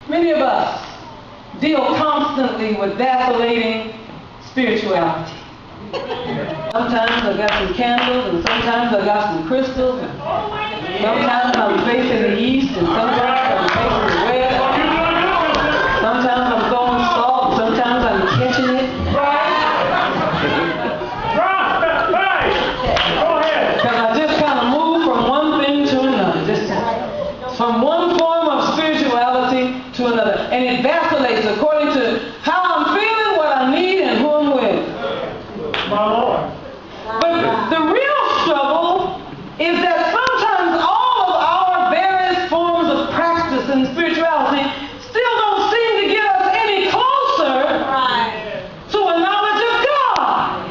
Many of us deal constantly with vacillating spirituality. Sometimes I got some candles, and sometimes I got some crystals, and sometimes I'm facing the east, and sometimes I'm facing the west. Sometimes I'm throwing salt, sometimes I'm catching it. Because I just kind of move from one thing to another, just from one form of spirituality to another, and it vacillates according to how I'm feeling, what I need, and who I'm with. My Lord. But the real struggle is that sometimes all of our various forms of practice and spirituality still don't seem to get us any closer to a knowledge of God.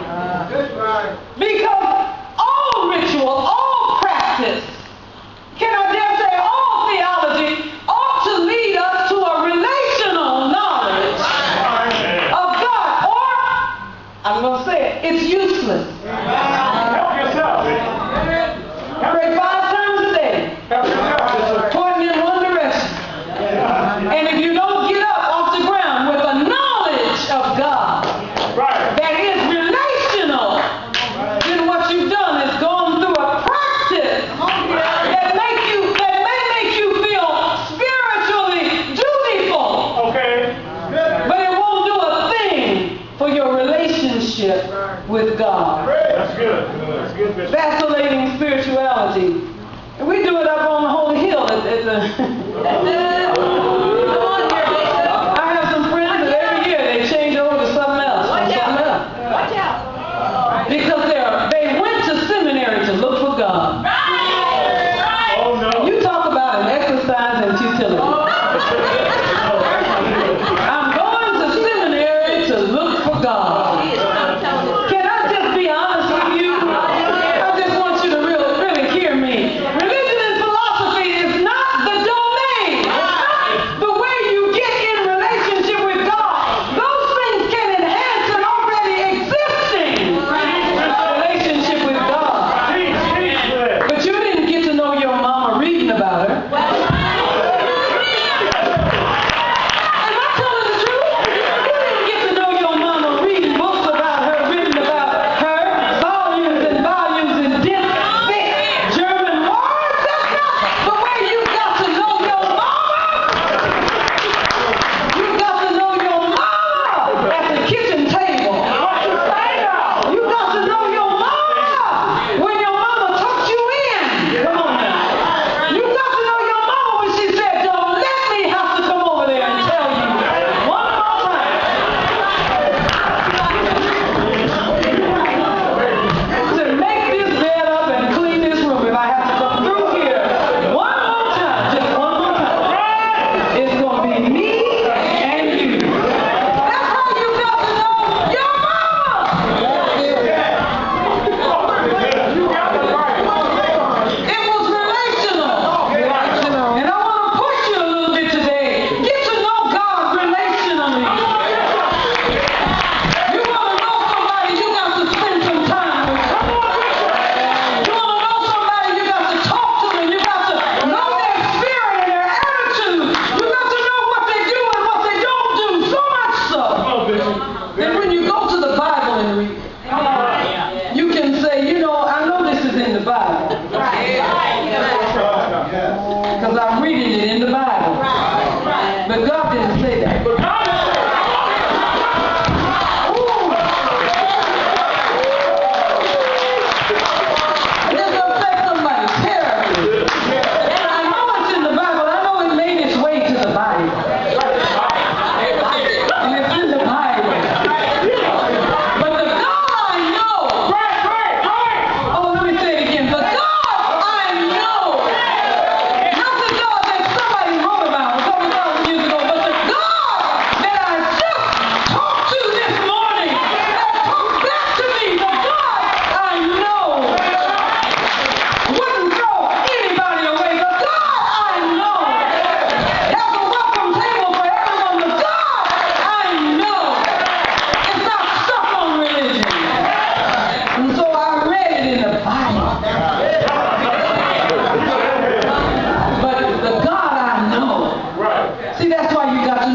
Because all ritual, all practice, can I dare say all theology, ought to lead us to a relational knowledge of God. Or, I'm going to say it, it's useless. Help yourself. Pray 5 times a day, pointing in one direction. And if you don't get up off the ground with a knowledge of God that is relational, then what you've done is gone through a practice that may make you feel spiritually dutiful. Okay. But it won't do a thing for your relationship with God. That's good. That's good business. Vacillating spirituality. And we do it up on the Holy Hill at the I have some friends that every year they change over to something else. Watch out. Because they went to seminary to look for God. Oh, no. You talk about an exercise in futility. I'm going to seminary to look for God. Can I just be honest with you? I just want you to really hear me. Religion and philosophy is not the domain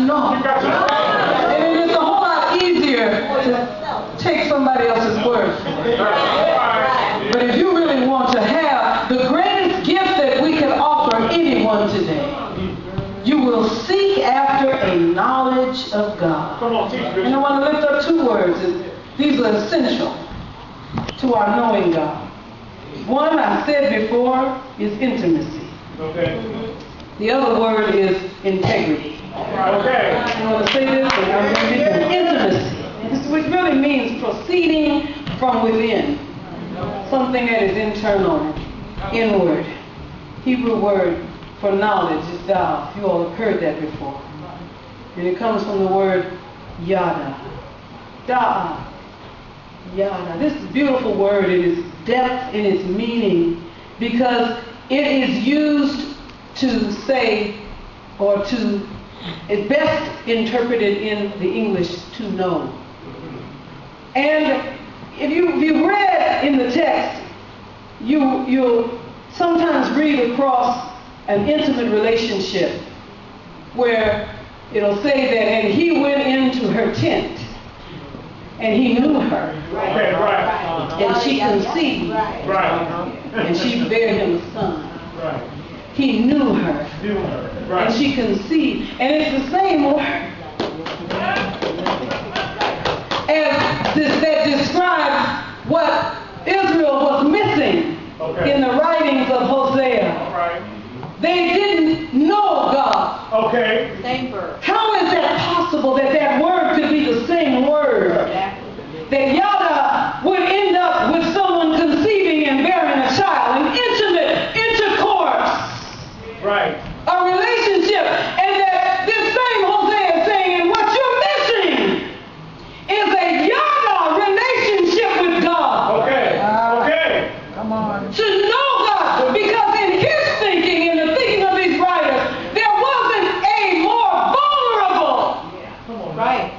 know. You got to know. And it's a whole lot easier to take somebody else's word. But if you really want to have the greatest gift that we can offer anyone today, you will seek after a knowledge of God. Come on, teach me. And I want to lift up two words. These are essential to our knowing God. One, I said before, is intimacy. Okay. The other word is integrity. Okay. I want to say this, and I'm going to get to intimacy, which really means proceeding from within. Something that is internal, inward. Hebrew word for knowledge is dav. You all have heard that before. And it comes from the word yada. Da. Yada. This is a beautiful word. It is depth in its meaning because it is used to say, or to, it's best interpreted in the English, to know. And if you read in the text, you'll sometimes read across an intimate relationship where it'll say that, and he went into her tent, and he knew her. Okay, right. And she conceived. Right. And she bare him a son. Right. He knew her. Knew her. Right. And she conceived. And it's the same word as this that describes what Israel was missing in the writings of Hosea. Right. They didn't know God. Okay. Same verb. How is that possible that that word could be the same word? That yada would end up with someone conceiving and bearing a child, an intimate intercourse, Right. a relationship, and that this same Hosea is saying, and what you're missing is a yada relationship with God. Okay. Okay. To know God, because in his thinking, in the thinking of these writers, there wasn't a more vulnerable, Right.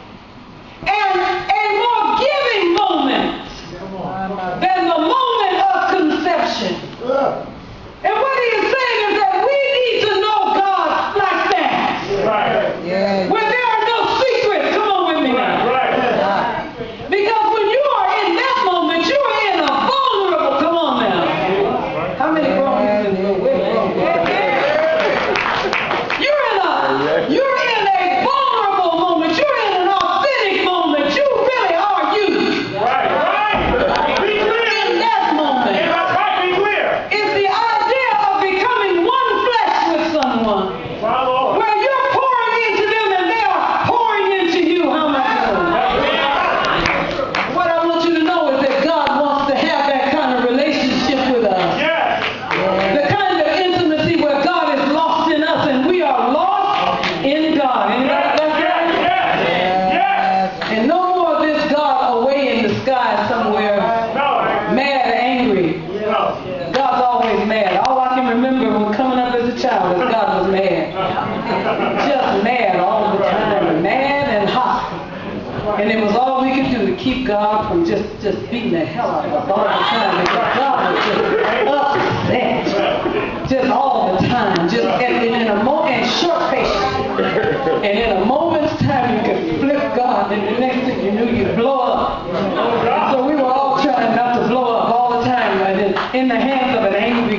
and a more giving moment than the moment of conception. And what he is saying is that we need to know God like that. Right. Where there are no secrets. Come on with me now. Right. Because when you are in that moment, you are in a vulnerable, come on now. How many grown men in the room? We're grown. You're in a vulnerable moment. You're in an authentic moment. You really are you. Right. Right. Be clear. In that moment. That's right. Be clear. It's the idea of becoming one flesh with someone. My Lord. Where you're pouring into them and they are pouring into you. How much? What I want you to know is that God wants to have that kind of relationship with us. Yes. The kind of intimacy where God is lost in us and we are lost in God. Anybody got that? Yes. And no more of this God away in the sky somewhere, No. mad, angry. No. God's always mad. All I can remember when coming up as a child is God was mad. Just mad all the time. Mad and hot. And it was all we could do to keep God from just beating the hell out of us all the time. Because God was just upset. Just all the time. Just and in a moment, and short patience. And in a moment's time, you could flip God, and the next thing you knew, you'd blow up. So we were all trying not to blow up all the time, right? In the hands of an angry